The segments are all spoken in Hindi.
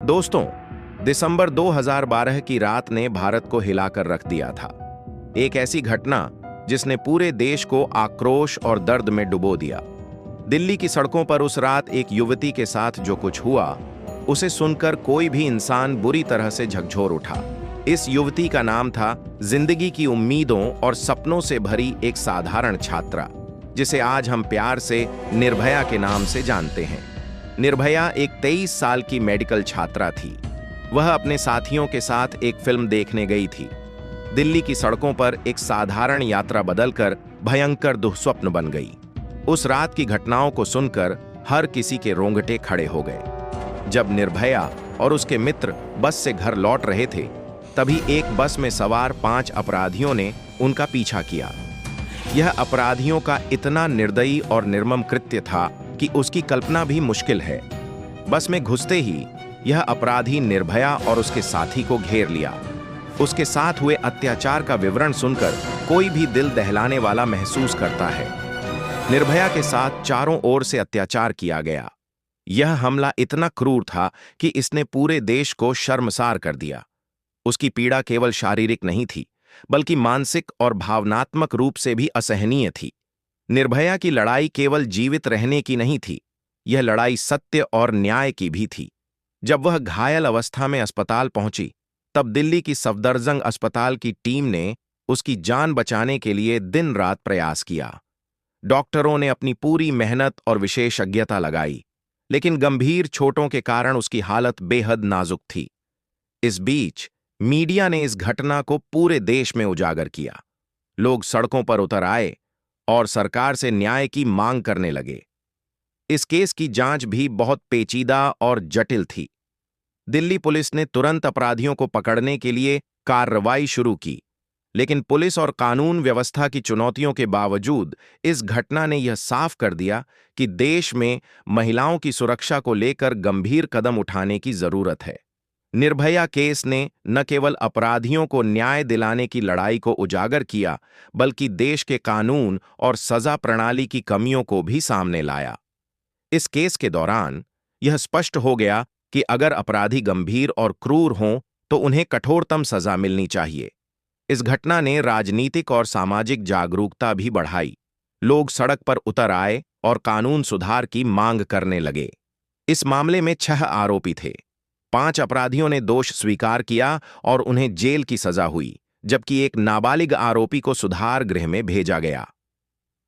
दोस्तों, दिसंबर 2012 की रात ने भारत को हिलाकर रख दिया था। एक ऐसी घटना जिसने पूरे देश को आक्रोश और दर्द में डुबो दिया। दिल्ली की सड़कों पर उस रात एक युवती के साथ जो कुछ हुआ, उसे सुनकर कोई भी इंसान बुरी तरह से झकझोर उठा। इस युवती का नाम था जिंदगी की उम्मीदों और सपनों से भरी एक साधारण छात्रा, जिसे आज हम प्यार से निर्भया के नाम से जानते हैं। निर्भया एक 23 साल की मेडिकल छात्रा थी। वह अपने साथियों के साथ एक फिल्म देखने गई थी। दिल्ली की सड़कों पर एक साधारण यात्रा बदलकर भयंकर दुःस्वप्न बन गई। उस रात की घटनाओं को सुनकर हर किसी के रोंगटे खड़े हो गए। जब निर्भया और उसके मित्र बस से घर लौट रहे थे, तभी एक बस में सवार 5 अपराधियों ने उनका पीछा किया। यह अपराधियों का इतना निर्दयी और निर्मम कृत्य था कि उसकी कल्पना भी मुश्किल है। बस में घुसते ही यह अपराधी निर्भया और उसके साथी को घेर लिया। उसके साथ हुए अत्याचार का विवरण सुनकर कोई भी दिल दहलाने वाला महसूस करता है। निर्भया के साथ चारों ओर से अत्याचार किया गया। यह हमला इतना क्रूर था कि इसने पूरे देश को शर्मसार कर दिया। उसकी पीड़ा केवल शारीरिक नहीं थी, बल्कि मानसिक और भावनात्मक रूप से भी असहनीय थी। निर्भया की लड़ाई केवल जीवित रहने की नहीं थी, यह लड़ाई सत्य और न्याय की भी थी। जब वह घायल अवस्था में अस्पताल पहुंची, तब दिल्ली की सफदरजंग अस्पताल की टीम ने उसकी जान बचाने के लिए दिन रात प्रयास किया। डॉक्टरों ने अपनी पूरी मेहनत और विशेषज्ञता लगाई, लेकिन गंभीर चोटों के कारण उसकी हालत बेहद नाजुक थी। इस बीच मीडिया ने इस घटना को पूरे देश में उजागर किया। लोग सड़कों पर उतर आए और सरकार से न्याय की मांग करने लगे। इस केस की जांच भी बहुत पेचीदा और जटिल थी। दिल्ली पुलिस ने तुरंत अपराधियों को पकड़ने के लिए कार्रवाई शुरू की, लेकिन पुलिस और कानून व्यवस्था की चुनौतियों के बावजूद इस घटना ने यह साफ कर दिया कि देश में महिलाओं की सुरक्षा को लेकर गंभीर कदम उठाने की जरूरत है। निर्भया केस ने न केवल अपराधियों को न्याय दिलाने की लड़ाई को उजागर किया, बल्कि देश के कानून और सजा प्रणाली की कमियों को भी सामने लाया। इस केस के दौरान यह स्पष्ट हो गया कि अगर अपराधी गंभीर और क्रूर हों तो उन्हें कठोरतम सजा मिलनी चाहिए। इस घटना ने राजनीतिक और सामाजिक जागरूकता भी बढ़ाई। लोग सड़क पर उतर आए और कानून सुधार की मांग करने लगे। इस मामले में 6 आरोपी थे। 5 अपराधियों ने दोष स्वीकार किया और उन्हें जेल की सजा हुई, जबकि एक नाबालिग आरोपी को सुधार गृह में भेजा गया।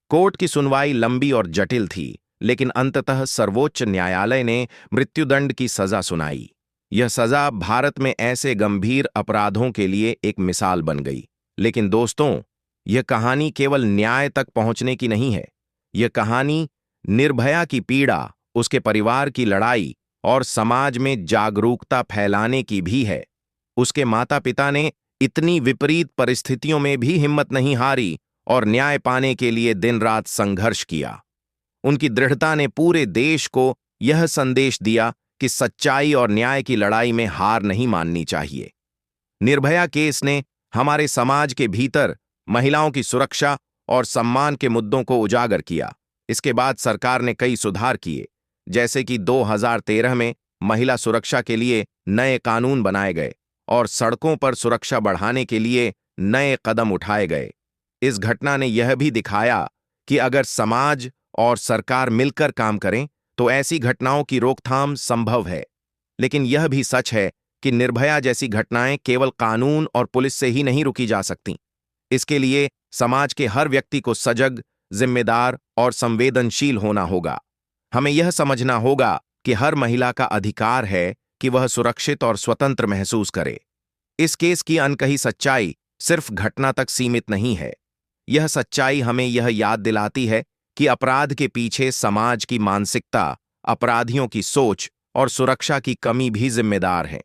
कोर्ट की सुनवाई लंबी और जटिल थी, लेकिन अंततः सर्वोच्च न्यायालय ने मृत्युदंड की सजा सुनाई। यह सजा भारत में ऐसे गंभीर अपराधों के लिए एक मिसाल बन गई। लेकिन दोस्तों, यह कहानी केवल न्याय तक पहुंचने की नहीं है। यह कहानी निर्भया की पीड़ा, उसके परिवार की लड़ाई और समाज में जागरूकता फैलाने की भी है। उसके माता-पिता ने इतनी विपरीत परिस्थितियों में भी हिम्मत नहीं हारी और न्याय पाने के लिए दिन-रात संघर्ष किया। उनकी दृढ़ता ने पूरे देश को यह संदेश दिया कि सच्चाई और न्याय की लड़ाई में हार नहीं माननी चाहिए। निर्भया केस ने हमारे समाज के भीतर महिलाओं की सुरक्षा और सम्मान के मुद्दों को उजागर किया। इसके बाद सरकार ने कई सुधार किए, जैसे कि 2013 में महिला सुरक्षा के लिए नए कानून बनाए गए और सड़कों पर सुरक्षा बढ़ाने के लिए नए कदम उठाए गए। इस घटना ने यह भी दिखाया कि अगर समाज और सरकार मिलकर काम करें तो ऐसी घटनाओं की रोकथाम संभव है। लेकिन यह भी सच है कि निर्भया जैसी घटनाएं केवल कानून और पुलिस से ही नहीं रुकी जा सकती। इसके लिए समाज के हर व्यक्ति को सजग, जिम्मेदार और संवेदनशील होना होगा। हमें यह समझना होगा कि हर महिला का अधिकार है कि वह सुरक्षित और स्वतंत्र महसूस करे। इस केस की अनकही सच्चाई सिर्फ घटना तक सीमित नहीं है। यह सच्चाई हमें यह याद दिलाती है कि अपराध के पीछे समाज की मानसिकता, अपराधियों की सोच और सुरक्षा की कमी भी जिम्मेदार है।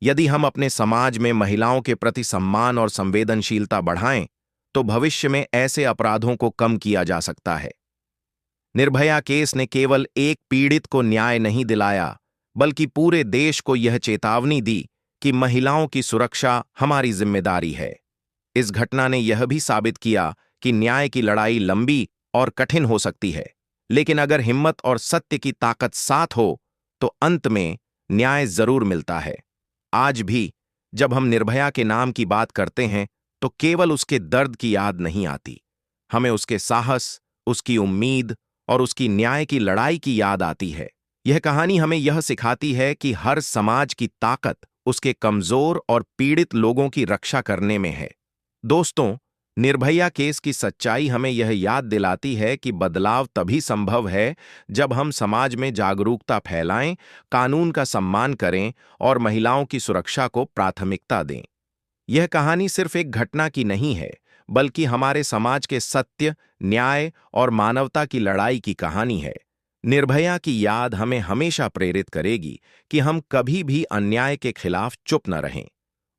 यदि हम अपने समाज में महिलाओं के प्रति सम्मान और संवेदनशीलता बढ़ाएं, तो भविष्य में ऐसे अपराधों को कम किया जा सकता है। निर्भया केस ने केवल एक पीड़ित को न्याय नहीं दिलाया, बल्कि पूरे देश को यह चेतावनी दी कि महिलाओं की सुरक्षा हमारी जिम्मेदारी है। इस घटना ने यह भी साबित किया कि न्याय की लड़ाई लंबी और कठिन हो सकती है, लेकिन अगर हिम्मत और सत्य की ताकत साथ हो, तो अंत में न्याय जरूर मिलता है। आज भी जब हम निर्भया के नाम की बात करते हैं तो केवल उसके दर्द की याद नहीं आती, हमें उसके साहस, उसकी उम्मीद और उसकी न्याय की लड़ाई की याद आती है। यह कहानी हमें यह सिखाती है कि हर समाज की ताकत उसके कमजोर और पीड़ित लोगों की रक्षा करने में है। दोस्तों, निर्भया केस की सच्चाई हमें यह याद दिलाती है कि बदलाव तभी संभव है जब हम समाज में जागरूकता फैलाएं, कानून का सम्मान करें और महिलाओं की सुरक्षा को प्राथमिकता दें। यह कहानी सिर्फ एक घटना की नहीं है, बल्कि हमारे समाज के सत्य, न्याय और मानवता की लड़ाई की कहानी है। निर्भया की याद हमें हमेशा प्रेरित करेगी कि हम कभी भी अन्याय के खिलाफ चुप न रहें।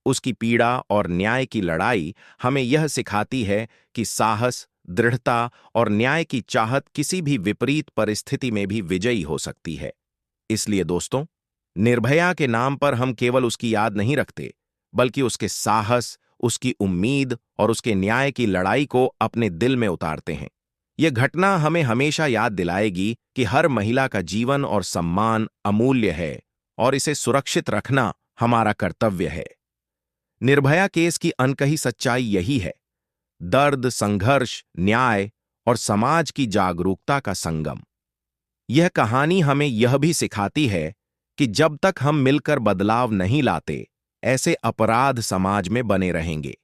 उसकी पीड़ा और न्याय की लड़ाई हमें यह सिखाती है कि साहस, दृढ़ता और न्याय की चाहत किसी भी विपरीत परिस्थिति में भी विजयी हो सकती है। इसलिए दोस्तों, निर्भया के नाम पर हम केवल उसकी याद नहीं रखते, बल्कि उसके साहस, उसकी उम्मीद और उसके न्याय की लड़ाई को अपने दिल में उतारते हैं। यह घटना हमें हमेशा याद दिलाएगी कि हर महिला का जीवन और सम्मान अमूल्य है और इसे सुरक्षित रखना हमारा कर्तव्य है। निर्भया केस की अनकही सच्चाई यही है, दर्द, संघर्ष, न्याय और समाज की जागरूकता का संगम। यह कहानी हमें यह भी सिखाती है कि जब तक हम मिलकर बदलाव नहीं लाते, ऐसे अपराध समाज में बने रहेंगे।